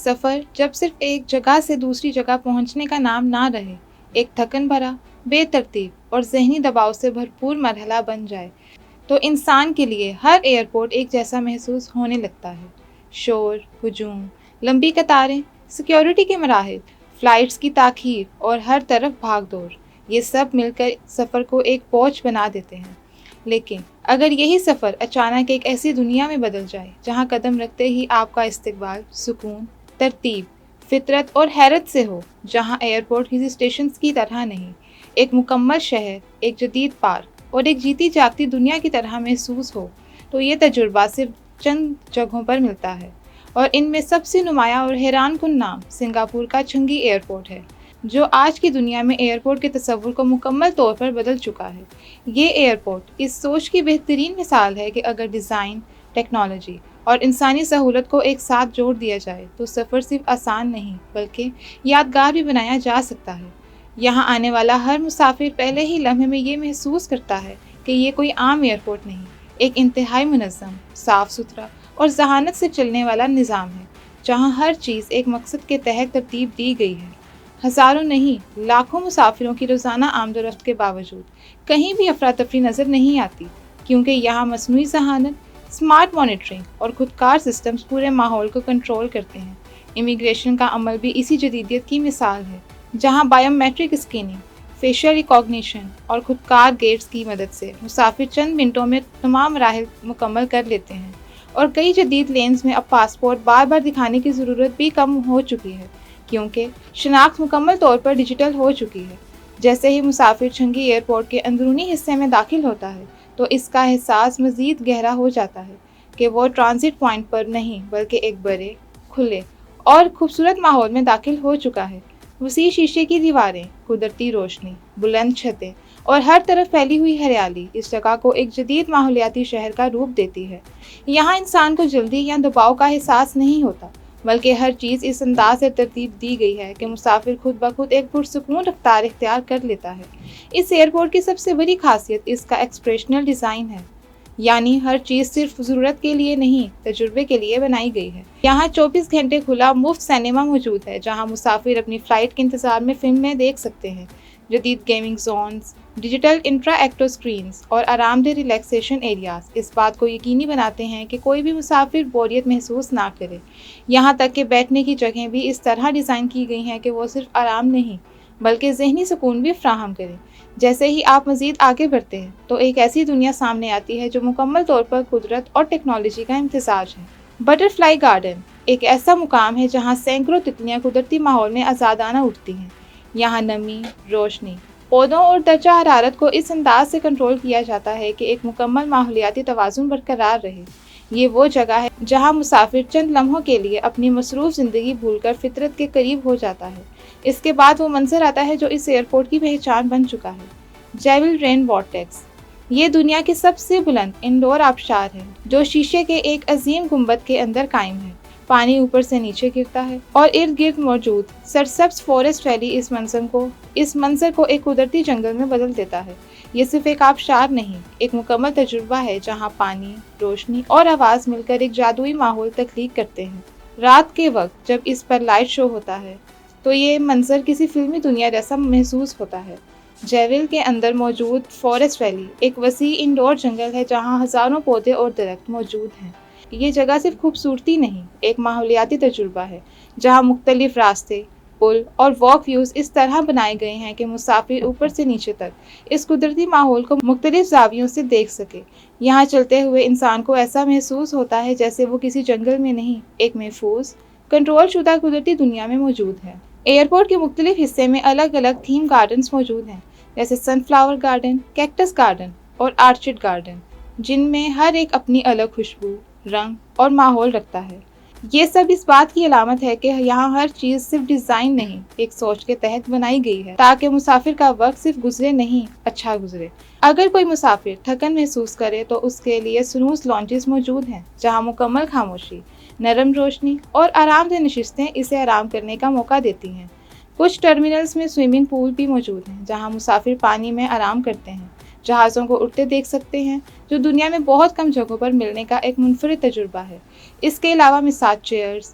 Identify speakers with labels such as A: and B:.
A: سفر جب صرف ایک جگہ سے دوسری جگہ پہنچنے کا نام نہ رہے، ایک تھکن بھرا، بے ترتیب اور ذہنی دباؤ سے بھرپور مرحلہ بن جائے تو انسان کے لیے ہر ایئرپورٹ ایک جیسا محسوس ہونے لگتا ہے۔ شور، ہجوم، لمبی قطاریں، سیکیورٹی کے مراحل، فلائٹس کی تاخیر اور ہر طرف بھاگ دوڑ، یہ سب مل کر سفر کو ایک بوجھ بنا دیتے ہیں۔ لیکن اگر یہی سفر اچانک ایک ایسی دنیا میں بدل جائے جہاں قدم رکھتے ہی آپ کا استقبال سکون، ترتیب، فطرت اور حیرت سے ہو، جہاں ایئرپورٹ کسی اسٹیشن کی طرح نہیں، ایک مکمل شہر، ایک جدید پارک اور ایک جیتی جاگتی دنیا کی طرح محسوس ہو، تو یہ تجربہ صرف چند جگہوں پر ملتا ہے، اور ان میں سب سے نمایاں اور حیران کن نام سنگاپور کا چنگی ایئرپورٹ ہے، جو آج کی دنیا میں ایئرپورٹ کے تصور کو مکمل طور پر بدل چکا ہے۔ یہ ایئرپورٹ اس سوچ کی بہترین مثال ہے کہ اگر ڈیزائن، ٹیکنالوجی اور انسانی سہولت کو ایک ساتھ جوڑ دیا جائے تو سفر صرف آسان نہیں بلکہ یادگار بھی بنایا جا سکتا ہے۔ یہاں آنے والا ہر مسافر پہلے ہی لمحے میں یہ محسوس کرتا ہے کہ یہ کوئی عام ایئرپورٹ نہیں، ایک انتہائی منظم، صاف ستھرا اور ذہانت سے چلنے والا نظام ہے، جہاں ہر چیز ایک مقصد کے تحت ترتیب دی گئی ہے۔ ہزاروں نہیں، لاکھوں مسافروں کی روزانہ آمد و رفت کے باوجود کہیں بھی افراتفری نظر نہیں آتی، کیونکہ یہاں مصنوعی ذہانت، اسمارٹ مانیٹرنگ اور خودکار سسٹمز پورے ماحول کو کنٹرول کرتے ہیں۔ امیگریشن کا عمل بھی اسی جدیدیت کی مثال ہے، جہاں biometric scanning, facial recognition اور خودکار گیٹس کی مدد سے مسافر چند منٹوں میں تمام مراحل مکمل کر لیتے ہیں، اور کئی جدید لینز میں اب پاسپورٹ بار بار دکھانے کی ضرورت بھی کم ہو چکی ہے، کیونکہ شناخت مکمل طور پر ڈیجیٹل ہو چکی ہے۔ جیسے ہی مسافر چنگی ایئرپورٹ کے اندرونی حصے میں داخل ہوتا ہے تو اس کا احساس مزید گہرا ہو جاتا ہے کہ وہ ٹرانزٹ پوائنٹ پر نہیں بلکہ ایک بڑے، کھلے اور خوبصورت ماحول میں داخل ہو چکا ہے۔ وسیع شیشے کی دیواریں، قدرتی روشنی، بلند چھتیں اور ہر طرف پھیلی ہوئی ہریالی اس جگہ کو ایک جدید ماحولیاتی شہر کا روپ دیتی ہے۔ یہاں انسان کو جلدی یا دباؤ کا احساس نہیں ہوتا، بلکہ ہر چیز اس انداز سے ترتیب دی گئی ہے کہ مسافر خود بخود ایک پرسکون رفتار اختیار کر لیتا ہے۔ اس ایئرپورٹ کی سب سے بڑی خاصیت اس کا ایکسپریشنل ڈیزائن ہے، یعنی ہر چیز صرف ضرورت کے لیے نہیں، تجربے کے لیے بنائی گئی ہے۔ یہاں 24 گھنٹے کھلا مفت سینما موجود ہے، جہاں مسافر اپنی فلائٹ کے انتظار میں فلمیں دیکھ سکتے ہیں۔ جدید gaming zones, digital intra active screens اور آرام دہ ریلیکسیشن ایریاز اس بات کو یقینی بناتے ہیں کہ کوئی بھی مسافر بوریت محسوس نہ کرے۔ یہاں تک کہ بیٹھنے کی جگہیں بھی اس طرح ڈیزائن کی گئی ہیں کہ وہ صرف آرام نہیں بلکہ ذہنی سکون بھی فراہم کریں۔ جیسے ہی آپ مزید آگے بڑھتے ہیں تو ایک ایسی دنیا سامنے آتی ہے جو مکمل طور پر قدرت اور ٹیکنالوجی کا امتزاج ہے۔ بٹر فلائی گارڈن ایک ایسا مقام ہے جہاں سینکڑوں تتلیاں قدرتی ماحول میں آزادانہ اٹھتی ہیں۔ یہاں نمی، روشنی، پودوں اور درجہ حرارت کو اس انداز سے کنٹرول کیا جاتا ہے کہ ایک مکمل ماحولیاتی توازن برقرار رہے۔ یہ وہ جگہ ہے جہاں مسافر چند لمحوں کے لیے اپنی مصروف زندگی بھول کر فطرت کے قریب ہو جاتا ہے۔ اس کے بعد وہ منظر آتا ہے جو اس ایئرپورٹ کی پہچان بن چکا ہے، جیول رین وارٹیکس۔ یہ دنیا کے سب سے بلند انڈور آبشار ہے، جو شیشے کے ایک عظیم گنبد کے اندر قائم ہے۔ پانی اوپر سے نیچے گرتا ہے اور ارد گرد موجود سرسبز فارسٹ ویلی اس منظر کو ایک قدرتی جنگل میں بدل دیتا ہے۔ یہ صرف ایک آبشار نہیں، ایک مکمل تجربہ ہے جہاں پانی، روشنی اور آواز مل کر ایک جادوئی ماحول تخلیق کرتے ہیں۔ رات کے وقت جب اس پر لائٹ شو ہوتا ہے تو یہ منظر کسی فلمی دنیا جیسا محسوس ہوتا ہے۔ جیول کے اندر موجود فارسٹ ویلی ایک وسیع انڈور جنگل ہے جہاں ہزاروں پودے اور درخت موجود ہیں۔ یہ جگہ صرف خوبصورتی نہیں، ایک ماحولیاتی تجربہ ہے جہاں مختلف راستے، پل اور واک ویوز اس طرح بنائے گئے ہیں کہ مسافر اوپر سے نیچے تک اس قدرتی ماحول کو مختلف زاویوں سے دیکھ سکے۔ یہاں چلتے ہوئے انسان کو ایسا محسوس ہوتا ہے جیسے وہ کسی جنگل میں نہیں، ایک محفوظ، کنٹرول شدہ قدرتی دنیا میں موجود ہے۔ ایئرپورٹ کے مختلف حصے میں الگ الگ تھیم گارڈنز موجود ہیں، جیسے سن فلاور گارڈن، کیکٹس گارڈن اور آرچڈ گارڈن، جن میں ہر ایک اپنی الگ خوشبو، رنگ اور ماحول رکھتا ہے۔ یہ سب اس بات کی علامت ہے کہ یہاں ہر چیز صرف ڈیزائن نہیں، ایک سوچ کے تحت بنائی گئی ہے تاکہ مسافر کا وقت صرف گزرے نہیں، اچھا گزرے۔ اگر کوئی مسافر تھکن محسوس کرے تو اس کے لیے سنوز لاؤنجز موجود ہیں، جہاں مکمل خاموشی، نرم روشنی اور آرام دہ نشستیں اسے آرام کرنے کا موقع دیتی ہیں۔ کچھ ٹرمینلز میں سوئمنگ پول بھی موجود ہیں جہاں مسافر پانی میں آرام کرتے ہیں، جہازوں کو اڑتے دیکھ سکتے ہیں، جو دنیا میں بہت کم جگہوں پر ملنے کا ایک منفرد تجربہ ہے۔ اس کے علاوہ مساج چیئرز،